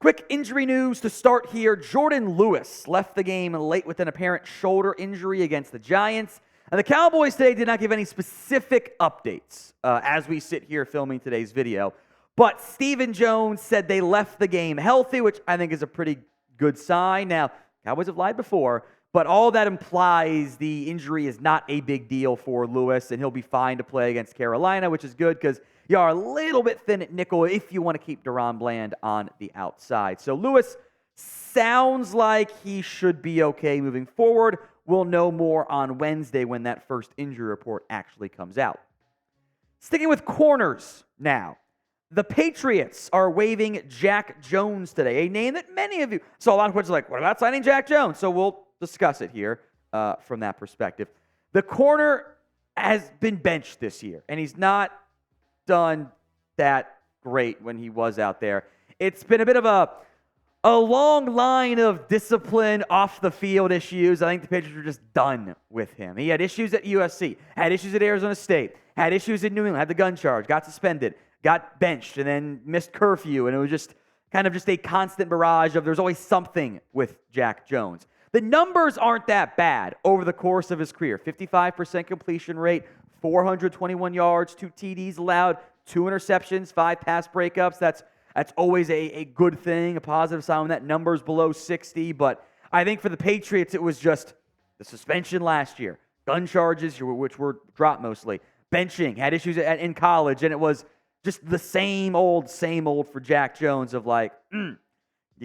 Quick injury news to start here. Jourdan Lewis left the game late with an apparent shoulder injury against the Giants. And the Cowboys today did not give any specific updates as we sit here filming today's video. But Stephen Jones said they left the game healthy, which I think is a pretty good sign. Now, Cowboys have lied before, but all that implies the injury is not a big deal for Lewis, and he'll be fine to play against Carolina, which is good because you are a little bit thin at nickel if you want to keep DaRon Bland on the outside. So Lewis sounds like he should be okay moving forward. We'll know more on Wednesday when that first injury report actually comes out. Sticking with corners now. The Patriots are waiving Jack Jones today, a name that many of you saw a lot of questions like, what about signing Jack Jones? So we'll discuss it here from that perspective. The corner has been benched this year, and he's not done that great when he was out there. It's been a bit of a long line of discipline off the field issues. I think the Patriots were just done with him. He had issues at USC, had issues at Arizona State, had issues in New England, had the gun charge, got suspended, got benched, and then missed curfew. And it was just kind of just a constant barrage of there's always something with Jack Jones. The numbers aren't that bad over the course of his career. 55% completion rate, 421 yards, 2 TDs allowed, 2 interceptions, 5 pass breakups. That's always a good thing, a positive sign when that number's below 60. But I think for the Patriots, it was just the suspension last year, gun charges, which were dropped mostly, benching, had issues in college, and it was just the same old for Jack Jones of like, you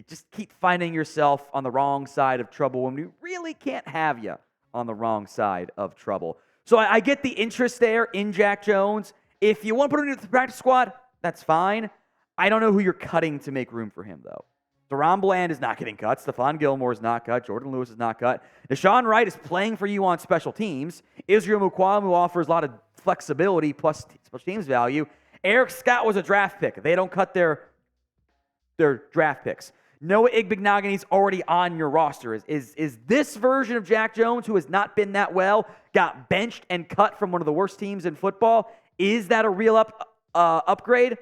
just keep finding yourself on the wrong side of trouble when we really can't have you on the wrong side of trouble. So I get the interest there in Jack Jones. If you want to put him into the practice squad, that's fine. I don't know who you're cutting to make room for him, though. DaRon Bland is not getting cut. Stephon Gilmore is not cut. Jourdan Lewis is not cut. Deshaun Wright is playing for you on special teams. Israel Mukuamu offers a lot of flexibility plus special teams value. Eric Scott was a draft pick. They don't cut their draft picks. Noah Igbinogheni's already on your roster. Is this version of Jack Jones, who has not been that well, got benched and cut from one of the worst teams in football, is that a real upgrade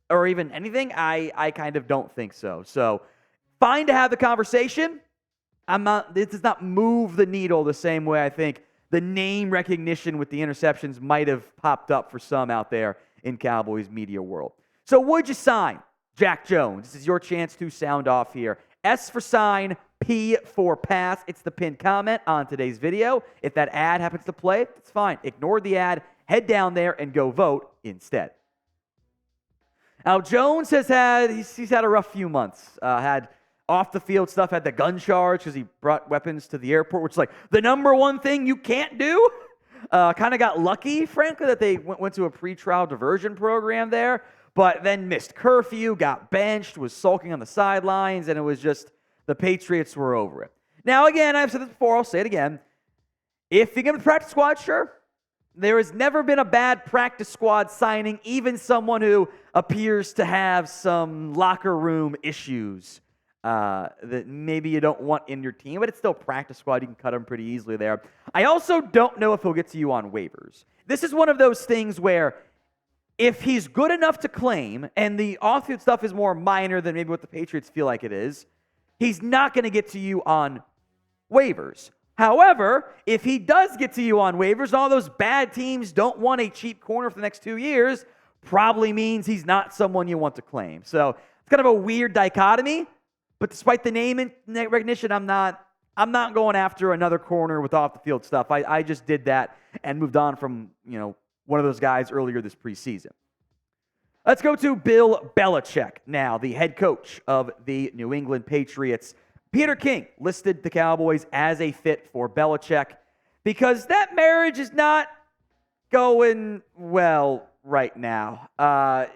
or even anything? I kind of don't think so. So fine to have the conversation. This does not move the needle the same way I think the name recognition with the interceptions might have popped up for some out there in Cowboys media world. So would you sign Jack Jones? This is your chance to sound off here. S for sign, P for pass. It's the pinned comment on today's video. If that ad happens to play, it's fine. Ignore the ad, head down there, and go vote instead. Now, Jones has had a rough few months. Had off-the-field stuff, had the gun charge because he brought weapons to the airport, which is like the number one thing you can't do. Kind of got lucky, frankly, that they went to a pretrial diversion program there, but then missed curfew, got benched, was sulking on the sidelines, and it was just the Patriots were over it. Now, again, I've said this before, I'll say it again. If you get the practice squad, sure. There has never been a bad practice squad signing, even someone who appears to have some locker room issues that maybe you don't want in your team, but it's still practice squad. You can cut them pretty easily there. I also don't know if he'll get to you on waivers. This is one of those things where if he's good enough to claim, and the off-field stuff is more minor than maybe what the Patriots feel like it is, he's not going to get to you on waivers. However, if he does get to you on waivers, and all those bad teams don't want a cheap corner for the next 2 years, probably means he's not someone you want to claim. So it's kind of a weird dichotomy, but despite the name and recognition, I'm not going after another corner with off-the-field stuff. I just did that and moved on from, one of those guys earlier this preseason. Let's go to Bill Belichick now, the head coach of the New England Patriots. Peter King listed the Cowboys as a fit for Belichick because that marriage is not going well right now.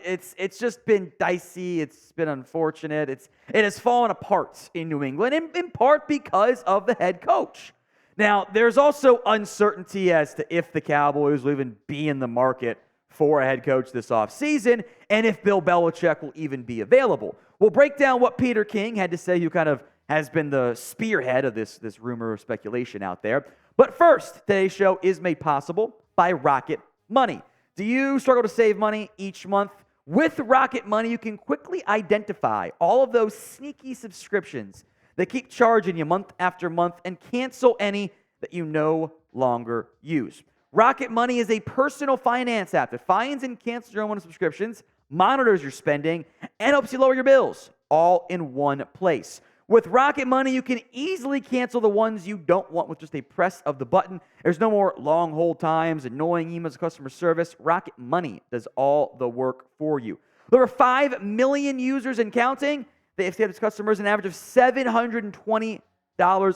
It's just been dicey. It's been unfortunate. It has fallen apart in New England, in part because of the head coach. Now, there's also uncertainty as to if the Cowboys will even be in the market for a head coach this offseason, and if Bill Belichick will even be available. We'll break down what Peter King had to say, who kind of has been the spearhead of this rumor or speculation out there. But first, today's show is made possible by Rocket Money. Do you struggle to save money each month? With Rocket Money, you can quickly identify all of those sneaky subscriptions that keep charging you month after month and cancel any that you no longer use. Rocket Money is a personal finance app that finds and cancels your unwanted subscriptions, monitors your spending, and helps you lower your bills all in one place. With Rocket Money, you can easily cancel the ones you don't want with just a press of the button. There's no more long hold times, annoying emails, customer service. Rocket Money does all the work for you. There are 5 million users and counting. They have saved its customers an average of $720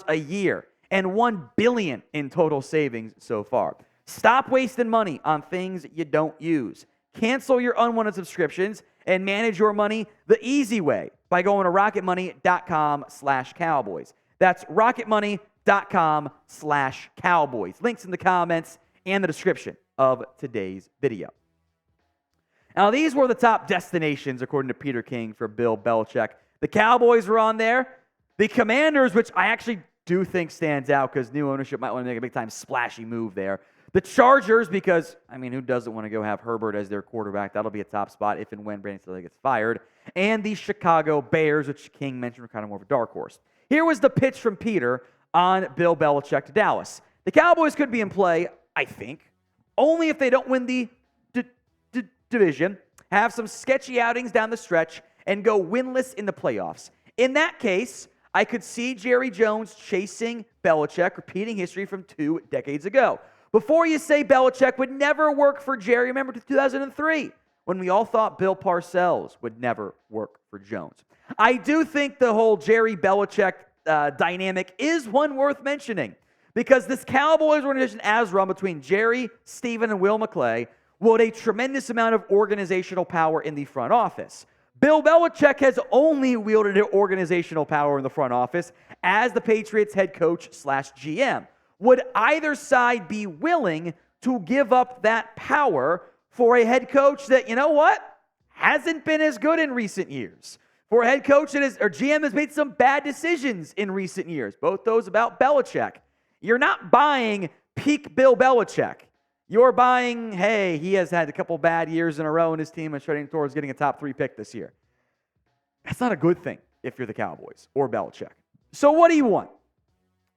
a year and $1 billion in total savings so far. Stop wasting money on things you don't use. Cancel your unwanted subscriptions and manage your money the easy way by going to rocketmoney.com/Cowboys. That's rocketmoney.com/Cowboys. Links in the comments and the description of today's video. Now, these were the top destinations, according to Peter King, for Bill Belichick. The Cowboys were on there. The Commanders, which I actually do think stands out because new ownership might want to make a big-time splashy move there. The Chargers, because, who doesn't want to go have Herbert as their quarterback? That'll be a top spot if and when Brandon Cooks gets fired. And the Chicago Bears, which King mentioned were kind of more of a dark horse. Here was the pitch from Peter on Bill Belichick to Dallas. The Cowboys could be in play, I think, only if they don't win the division, have some sketchy outings down the stretch, and go winless in the playoffs. In that case, I could see Jerry Jones chasing Belichick, repeating history from 2 decades ago. Before you say Belichick would never work for Jerry, remember 2003, when we all thought Bill Parcells would never work for Jones. I do think the whole Jerry Belichick dynamic is one worth mentioning, because this Cowboys organization as run between Jerry, Stephen, and Will McClay wield a tremendous amount of organizational power in the front office. Bill Belichick has only wielded organizational power in the front office as the Patriots head coach / GM. Would either side be willing to give up that power for a head coach that, hasn't been as good in recent years? For a head coach or GM has made some bad decisions in recent years, both those about Belichick. You're not buying peak Bill Belichick. You're buying, hey, he has had a couple bad years in a row and his team is trending towards getting a top 3 pick this year. That's not a good thing if you're the Cowboys or Belichick. So what do you want?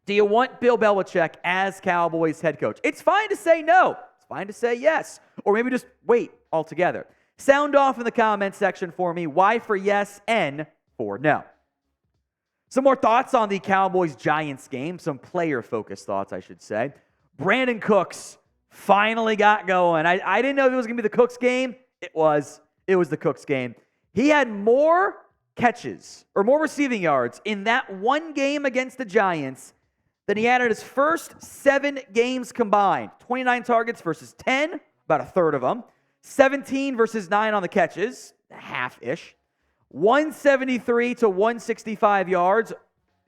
Do you want Bill Belichick as Cowboys head coach? It's fine to say no. It's fine to say yes. Or maybe just wait altogether. Sound off in the comment section for me. Y for yes, N for no. Some more thoughts on the Cowboys-Giants game. Some player-focused thoughts, I should say. Brandin Cooks finally got going. I didn't know if it was going to be the Cooks game. It was the Cooks game. He had more catches or more receiving yards in that one game against the Giants than he had in his first 7 games combined. 29 targets versus 10, about a third of them. 17 versus 9 on the catches, half-ish. 173 to 165 yards,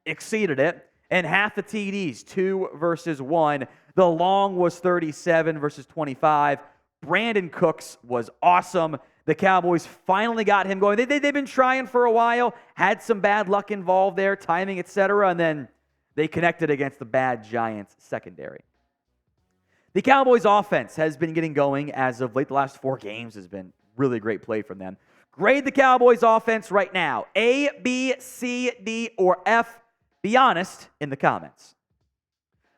exceeded it. And half the TDs, 2 versus 1. The long was 37 versus 25. Brandin Cooks was awesome. The Cowboys finally got him going. They've been trying for a while, had some bad luck involved there, timing, etc., and then they connected against the bad Giants secondary. The Cowboys offense has been getting going as of late. The last 4 games has been really great play from them. Grade the Cowboys offense right now. A, B, C, D, or F. Be honest in the comments.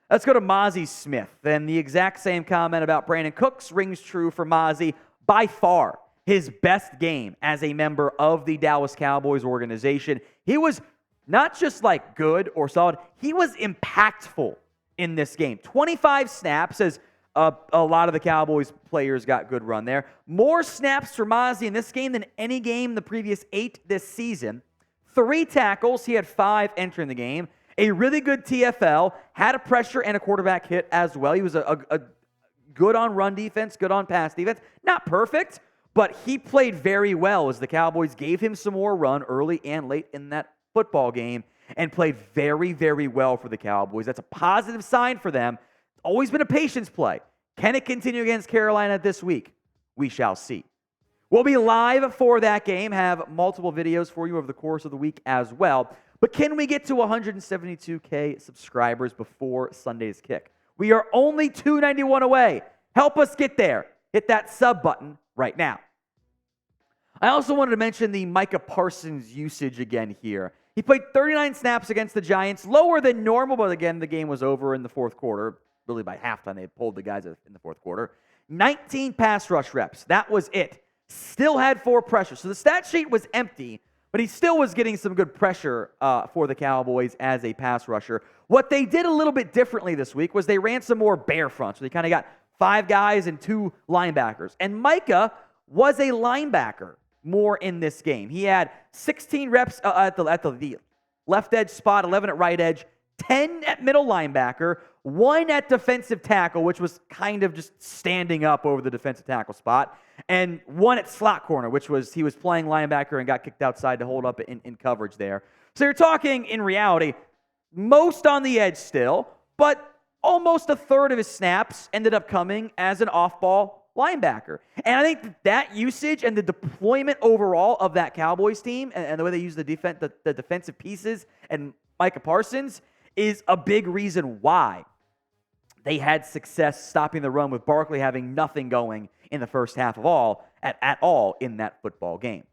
Let's go to Mazi Smith. And the exact same comment about Brandin Cooks rings true for Mazi. By far, his best game as a member of the Dallas Cowboys organization. He was not just good or solid, he was impactful in this game. 25 snaps, as a lot of the Cowboys players got good run there. More snaps for Mazi in this game than any game the previous 8 this season. 3 tackles, he had 5 entering the game. A really good TFL, had a pressure and a quarterback hit as well. He was a good on run defense, good on pass defense. Not perfect, but he played very well as the Cowboys gave him some more run early and late in that football game and played very, very well for the Cowboys. That's a positive sign for them. Always been a patience play. Can it continue against Carolina this week? We shall see. We'll be live for that game, have multiple videos for you over the course of the week as well. But can we get to 172K subscribers before Sunday's kick? We are only 291 away. Help us get there. Hit that sub button right now. I also wanted to mention the Micah Parsons usage again here. He played 39 snaps against the Giants, lower than normal, but again, the game was over in the fourth quarter. Really by halftime, they pulled the guys in the fourth quarter. 19 pass rush reps. That was it. Still had 4 pressures. So the stat sheet was empty, but he still was getting some good pressure for the Cowboys as a pass rusher. What they did a little bit differently this week was they ran some more bear fronts. So they kind of got 5 guys and 2 linebackers. And Micah was a linebacker more in this game. He had 16 reps at the left edge spot, 11 at right edge, 10 at middle linebacker, 1 at defensive tackle, which was kind of just standing up over the defensive tackle spot, and 1 at slot corner, which was he was playing linebacker and got kicked outside to hold up in coverage there. So you're talking, in reality, most on the edge still, but almost a third of his snaps ended up coming as an off-ball linebacker. And I think that usage and the deployment overall of that Cowboys team and the way they use the defensive pieces and Micah Parsons is a big reason why they had success stopping the run with Barkley having nothing going in the first half at all in that football game.